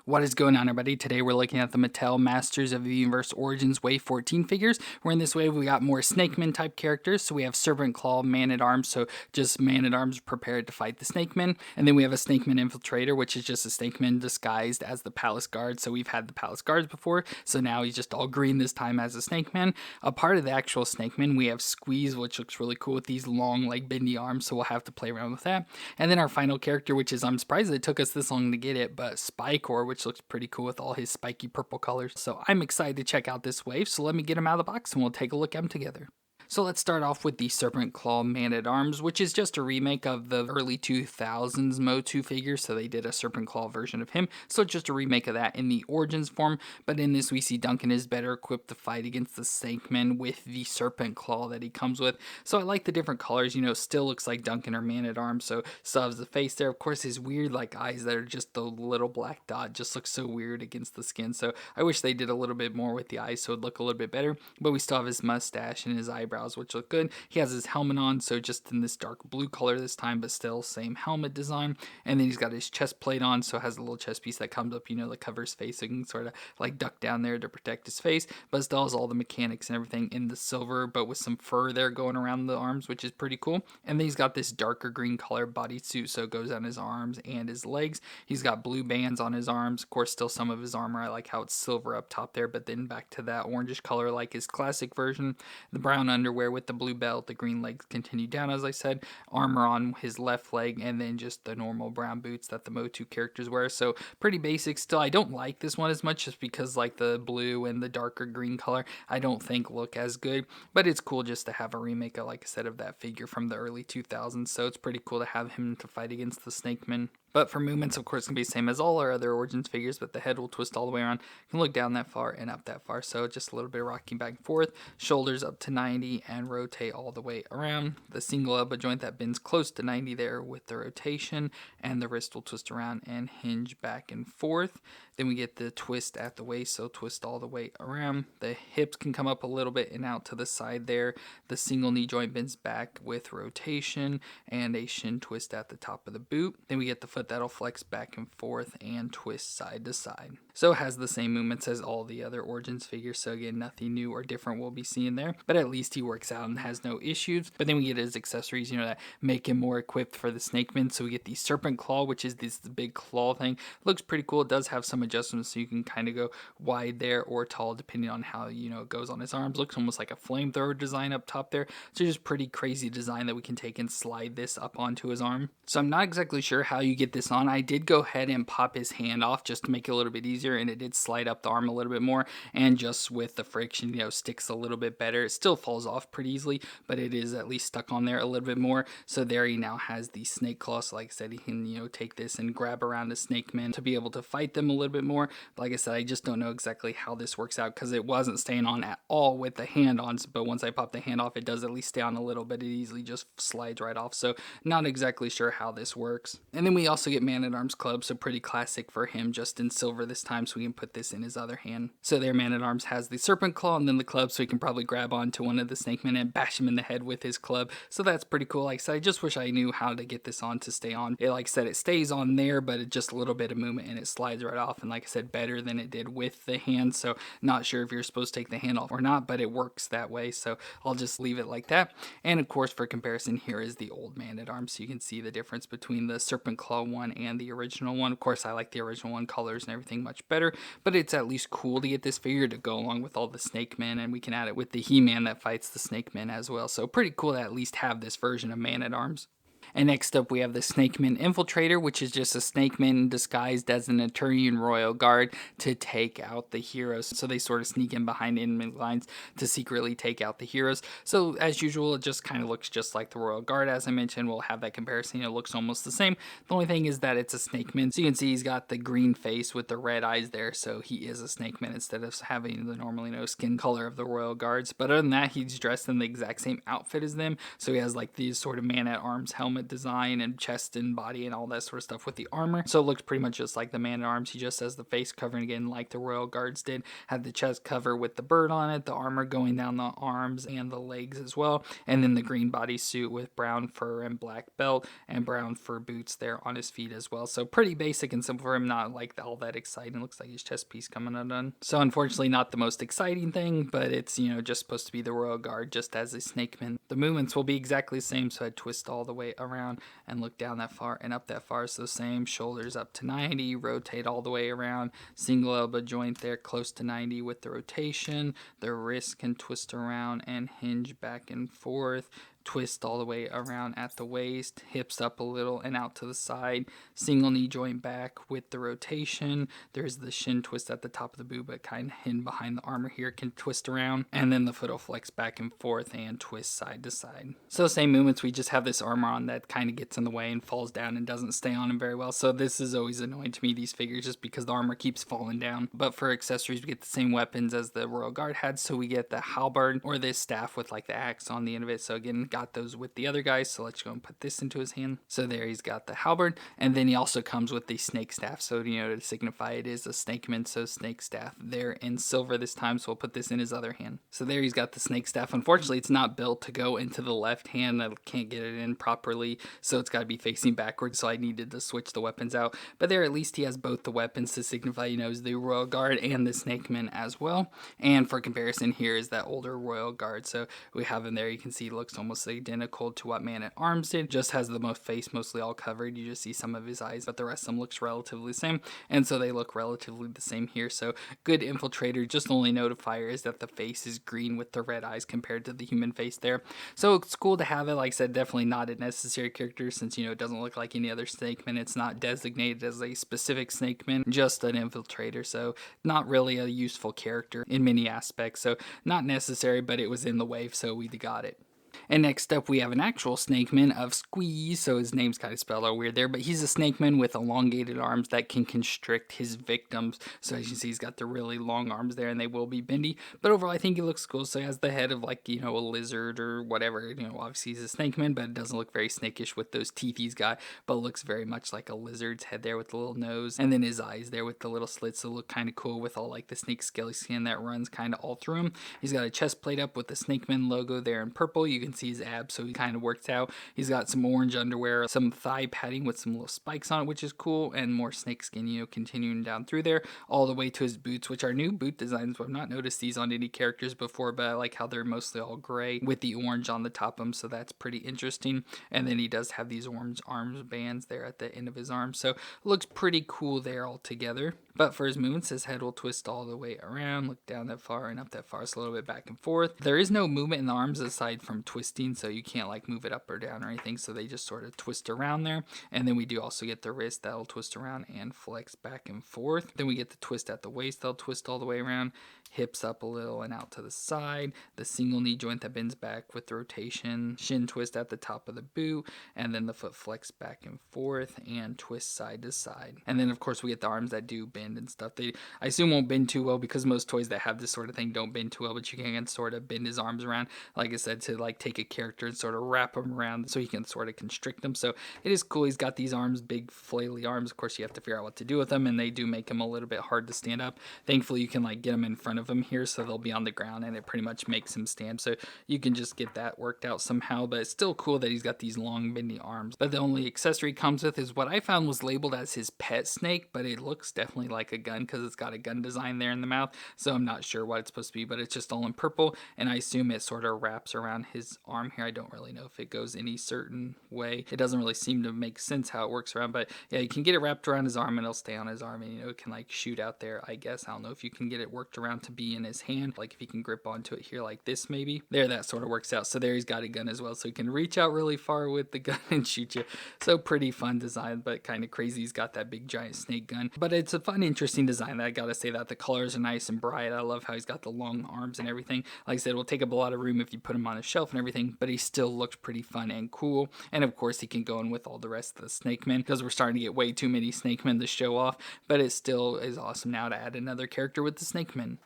What is going on, everybody? Today we're looking at the Mattel Masters of the Universe Origins Wave 14 figures. Where in this wave we got more Snakeman type characters. So we have Serpent Claw, Man-at-Arms, so just Man-at-Arms prepared to fight the Snakeman. And then we have a Snakeman Infiltrator, which is just a Snakeman disguised as the Palace Guard. So we've had the Palace Guards before, so now he's just all green this time as a Snakeman. A part of the actual Snakeman, we have Squeeze, which looks really cool with these long, like bendy arms, so we'll have to play around with that. And then our final character, which is, I'm surprised it took us this long to get it, but Spikor, which looks pretty cool with all his spiky purple colors. So I'm excited to check out this wave, so let me get him out of the box and we'll take a look at them together. So let's start off with the Serpent Claw Man-at-Arms, which is just a remake of the early 2000s MOTU figure, so they did a Serpent Claw version of him, so just a remake of that in the Origins form, but in this we see Duncan is better equipped to fight against the Snakeman with the Serpent Claw that he comes with. So I like the different colors, still looks like Duncan or Man-at-Arms, so still has the face there. Of course, his weird like eyes that are just the little black dot just looks so weird against the skin, so I wish they did a little bit more with the eyes so it'd look a little bit better, but we still have his mustache and his eyebrows, which look good. He has his helmet on, so just in this dark blue color this time, but still same helmet design. And then he's got his chest plate on, so it has a little chest piece that comes up, that covers his face, so he can sort of like duck down there to protect his face, but still has all the mechanics and everything in the silver, but with some fur there going around the arms, which is pretty cool. And then he's got this darker green color bodysuit, so it goes on his arms and his legs. He's got blue bands on his arms. Of course, still some of his armor. I like how it's silver up top there, but then back to that orangish color like his classic version. The brown underwear with the blue belt, the green legs continue down, as I said, armor on his left leg, and then just the normal brown boots that the MOTU characters wear. So pretty basic still. I don't like this one as much just because like the blue and the darker green color I don't think look as good, but it's cool just to have a remake, like I said, of that figure from the early 2000s, so it's pretty cool to have him to fight against the Snakeman. But for movements, of course, it's going to be the same as all our other Origins figures, but the head will twist all the way around. You can look down that far and up that far, so just a little bit of rocking back and forth. Shoulders up to 90 and rotate all the way around. The single elbow joint that bends close to 90 there with the rotation, and the wrist will twist around and hinge back and forth. Then we get the twist at the waist, so twist all the way around. The hips can come up a little bit and out to the side there. The single knee joint bends back with rotation and a shin twist at the top of the boot. Then we get the foot that'll flex back and forth and twist side to side. So it has the same movements as all the other Origins figures, so again, nothing new or different we'll be seeing there, but at least he works out and has no issues. But then we get his accessories, that make him more equipped for the Snakeman. So we get the Serpent Claw, which is this big claw thing. Looks pretty cool. It does have some adjustments, so you can kind of go wide there or tall depending on how, it goes on his arms. Looks almost like a flamethrower design up top there. So just pretty crazy design that we can take and slide this up onto his arm. So I'm not exactly sure how you get this on. I did go ahead and pop his hand off just to make it a little bit easier, and it did slide up the arm a little bit more, and just with the friction, sticks a little bit better. It still falls off pretty easily, but it is at least stuck on there a little bit more. So there he now has the snake claw. So like I said, he can, take this and grab around the Snakeman to be able to fight them a little bit more. But like I said, I just don't know exactly how this works out because it wasn't staying on at all with the hand on, but once I pop the hand off, it does at least stay on a little bit. It easily just slides right off. So not exactly sure how this works. And then we also get Man-at-Arms club, so pretty classic for him, just in silver this time, so we can put this in his other hand. So there, Man-at-Arms has the Serpent Claw and then the club, so he can probably grab onto one of the Snakemen and bash him in the head with his club. So that's pretty cool. Like I said, I just wish I knew how to get this on to stay on. Like I said, it stays on there, but it's just a little bit of movement and it slides right off. And like I said, better than it did with the hand. So not sure if you're supposed to take the hand off or not, but it works that way. So I'll just leave it like that. And of course, for comparison, here is the old Man-at-Arms, so you can see the difference between the Serpent Claw one and the original one. Of course, I like the original one, colors and everything much better, but it's at least cool to get this figure to go along with all the Snakemen, and we can add it with the He-Man that fights the Snakemen as well. So pretty cool to at least have this version of Man-at-Arms. And next up we have the Snakeman Infiltrator, which is just a Snakeman disguised as an Eternian royal guard to take out the heroes. So they sort of sneak in behind enemy lines to secretly take out the heroes. So as usual, it just kind of looks just like the royal guard. As I mentioned, we'll have that comparison. It looks almost the same. The only thing is that it's a Snakeman. So you can see he's got the green face with the red eyes there. So he is a Snakeman instead of having the normally skin color of the royal guards. But other than that, he's dressed in the exact same outfit as them. So he has like these sort of Man-at-Arms helmet helmet design and chest and body and all that sort of stuff with the armor. So it looks pretty much just like the Man-at-Arms. He just has the face covering again like the Royal Guards did. Had the chest cover with the bird on it, the armor going down the arms and the legs as well, and then the green bodysuit with brown fur and black belt and brown fur boots there on his feet as well. So pretty basic and simple for him, not like all that exciting. Looks like his chest piece coming undone. So unfortunately not the most exciting thing, but it's, you know, just supposed to be the Royal Guard just as a Snakeman. The movements will be exactly the same, so I'd twist all the way around and look down that far and up that far. So same, shoulders up to 90, rotate all the way around, single elbow joint there close to 90 with the rotation. The wrist can twist around and hinge back and forth. Twist all the way around at the waist, hips up a little and out to the side, single knee joint back with the rotation. There's the shin twist at the top of the boot, but kind of hidden behind the armor here, can twist around, and then the foot will flex back and forth and twist side to side. So same movements, we just have this armor on that kind of gets in the way and falls down and doesn't stay on him very well. So this is always annoying to me, these figures, just because the armor keeps falling down. But for accessories, we get the same weapons as the Royal Guard had, so we get the halberd or this staff with like the axe on the end of it. So again, got those with the other guys, so let's go and put this into his hand. So there he's got the halberd, and then he also comes with the snake staff, so you know, to signify it is a snakeman, so snake staff there in silver this time. So we'll put this in his other hand. So there he's got the snake staff. Unfortunately it's not built to go into the left hand. I can't get it in properly, so it's got to be facing backwards, so I needed to switch the weapons out. But there at least he has both the weapons to signify, you know, is the Royal Guard and the Snakeman as well. And for comparison, here is that older Royal Guard, so we have him there. You can see he looks almost identical to what Man-at-Arms did, just has the face mostly all covered. You just see some of his eyes, but the rest of them looks relatively the same, and so they look relatively the same here. So good infiltrator. Just the only notifier is that the face is green with the red eyes compared to the human face there. So it's cool to have it. Like I said, definitely not a necessary character, since, you know, it doesn't look like any other Snakeman. It's not designated as a specific Snakeman, just an infiltrator, so not really a useful character in many aspects. So not necessary, but it was in the wave, so we got it. And next up we have an actual Snakeman of Squeeze, so his name's kind of spelled out weird there, but he's a Snakeman with elongated arms that can constrict his victims. So as you see, he's got the really long arms there, and they will be bendy, but overall I think he looks cool. So he has the head of, like, you know, a lizard or whatever. You know, obviously he's a Snakeman, but it doesn't look very snakish with those teeth he's got, but looks very much like a lizard's head there with the little nose, and then his eyes there with the little slits, so look kind of cool with all like the snake scaly skin that runs kind of all through him. He's got a chest plate up with the Snakeman logo there in purple. You can see his abs, so he kind of works out. He's got some orange underwear, some thigh padding with some little spikes on it, which is cool, and more snake skin, you know, continuing down through there all the way to his boots, which are new boot designs. I've not noticed these on any characters before, but I like how they're mostly all gray with the orange on the top of them, so that's pretty interesting. And then he does have these orange arms bands there at the end of his arms, so looks pretty cool there all together. But for his movements, his head will twist all the way around, look down that far and up that far, so a little bit back and forth. There is no movement in the arms aside from twisting, so you can't like move it up or down or anything, so they just sort of twist around there. And then we do also get the wrist that'll twist around and flex back and forth. Then we get the twist at the waist, they'll twist all the way around, hips up a little and out to the side, the single knee joint that bends back with the rotation, shin twist at the top of the boot, and then the foot flex back and forth and twist side to side. And then of course we get the arms that do bend and stuff. They, I assume, won't bend too well, because most toys that have this sort of thing don't bend too well, but you can sort of bend his arms around, like I said, to like take a character and sort of wrap them around so he can sort of constrict them. So it is cool. He's got these arms, big flaily arms. Of course you have to figure out what to do with them, and they do make him a little bit hard to stand up. Thankfully you can like get them in front of him here, so they'll be on the ground, and it pretty much makes him stand, so you can just get that worked out somehow. But it's still cool that he's got these long bendy arms. But the only accessory he comes with is what I found was labeled as his pet snake, but it looks definitely like a gun because it's got a gun design there in the mouth, so I'm not sure what it's supposed to be, but it's just all in purple, and I assume it sort of wraps around his arm here. I don't really know if it goes any certain way. It doesn't really seem to make sense how it works around, but yeah, you can get it wrapped around his arm and it'll stay on his arm, and you know, it can like shoot out there, I guess. I don't know if you can get it worked around to be in his hand, like if he can grip onto it here like this maybe. There, that sort of works out. So there he's got a gun as well, so he can reach out really far with the gun and shoot you. So pretty fun design, but kind of crazy. He's got that big giant snake gun, but it's a fun, interesting design. I gotta say that the colors are nice and bright. I love how he's got the long arms and everything. Like I said, it will take up a lot of room if you put him on a shelf and everything, but he still looks pretty fun and cool. And of course he can go in with all the rest of the Snakemen, because we're starting to get way too many Snakemen to show off, but it still is awesome now to add another character with the Snakemen.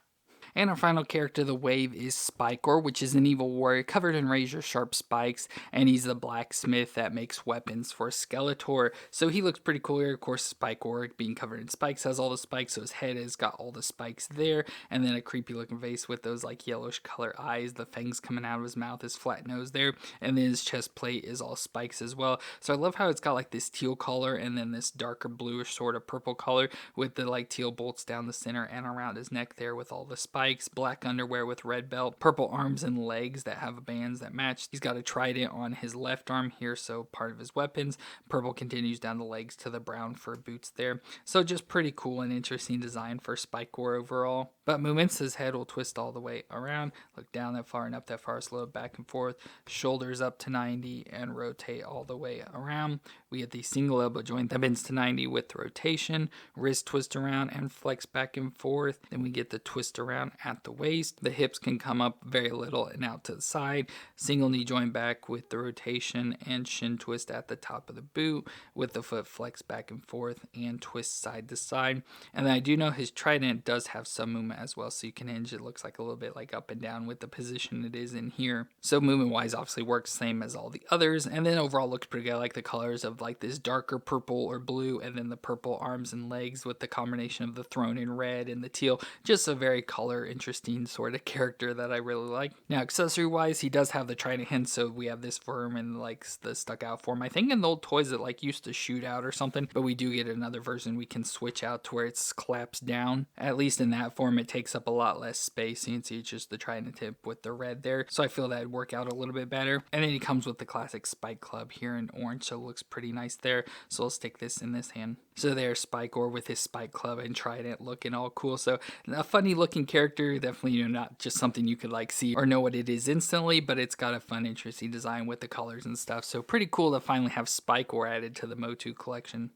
And our final character of the wave is Spikor, which is an evil warrior covered in razor sharp spikes, and he's the blacksmith that makes weapons for Skeletor. So he looks pretty cool here. Of course, Spikor being covered in spikes has all the spikes, so his head has got all the spikes there, and then a creepy looking face with those like yellowish color eyes, the fangs coming out of his mouth, his flat nose there, and then his chest plate is all spikes as well. So I love how it's got like this teal color and then this darker bluish sort of purple color with the like teal bolts down the center and around his neck there with all the spikes, black underwear with red belt, purple arms and legs that have bands that match. He's got a trident on his left arm here, so part of his weapons. Purple continues down the legs to the brown fur boots there. So just pretty cool and interesting design for Spikor overall. But movements, his head will twist all the way around, look down that far and up that far, slow back and forth, shoulders up to 90 and rotate all the way around. We get the single elbow joint that bends to 90 with rotation, wrist twist around and flex back and forth. Then we get the twist around at the waist. The hips can come up very little and out to the side. Single knee joint back with the rotation and shin twist at the top of the boot with the foot flex back and forth and twist side to side. And then I do know his trident does have some movement as well, so you can hinge. It looks like a little bit like up and down with the position it is in here. So movement wise obviously works same as all the others, and then overall looks pretty good. I like the colors of like this darker purple or blue and then the purple arms and legs with the combination of the throne in red and the teal. Just a very color interesting sort of character that I really like. Now accessory wise, he does have the trident hinge, so we have this form and like the stuck out form. I think in the old toys it like used to shoot out or something, but we do get another version we can switch out to where it's collapsed down. At least in that form it takes up a lot less space. You can see it's just the trident tip with the red there, so I feel that'd work out a little bit better. And then he comes with the classic spike club here in orange, so it looks pretty nice there. So I'll stick this in this hand. So there's Spikor with his spike club and trident looking all cool. So a funny looking character, definitely not just something you could like see or know what it is instantly, but it's got a fun interesting design with the colors and stuff. So pretty cool to finally have Spikor added to the MOTU collection.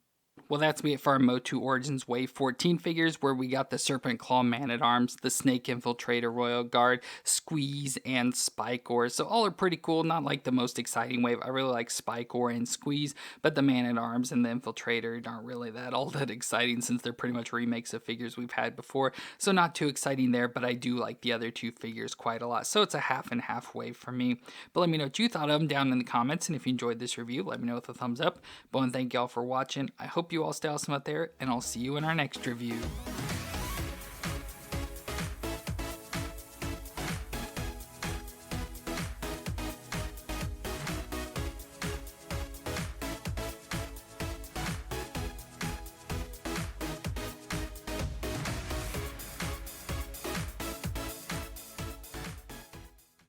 Well, that's it for our MOTU Origins Wave 14 figures, where we got the Serpent Claw Man-at-Arms, the Snake Infiltrator Royal Guard, Squeeze, and Spikor. So all are pretty cool, not like the most exciting wave. I really like Spikor and Squeeze, but the Man-at-Arms and the Infiltrator aren't really all that exciting since they're pretty much remakes of figures we've had before. So not too exciting there, but I do like the other two figures quite a lot. So it's a half and half wave for me. But let me know what you thought of them down in the comments, and if you enjoyed this review, let me know with a thumbs up. But I want to thank y'all for watching. I hope you all stay awesome out there, and I'll see you in our next review.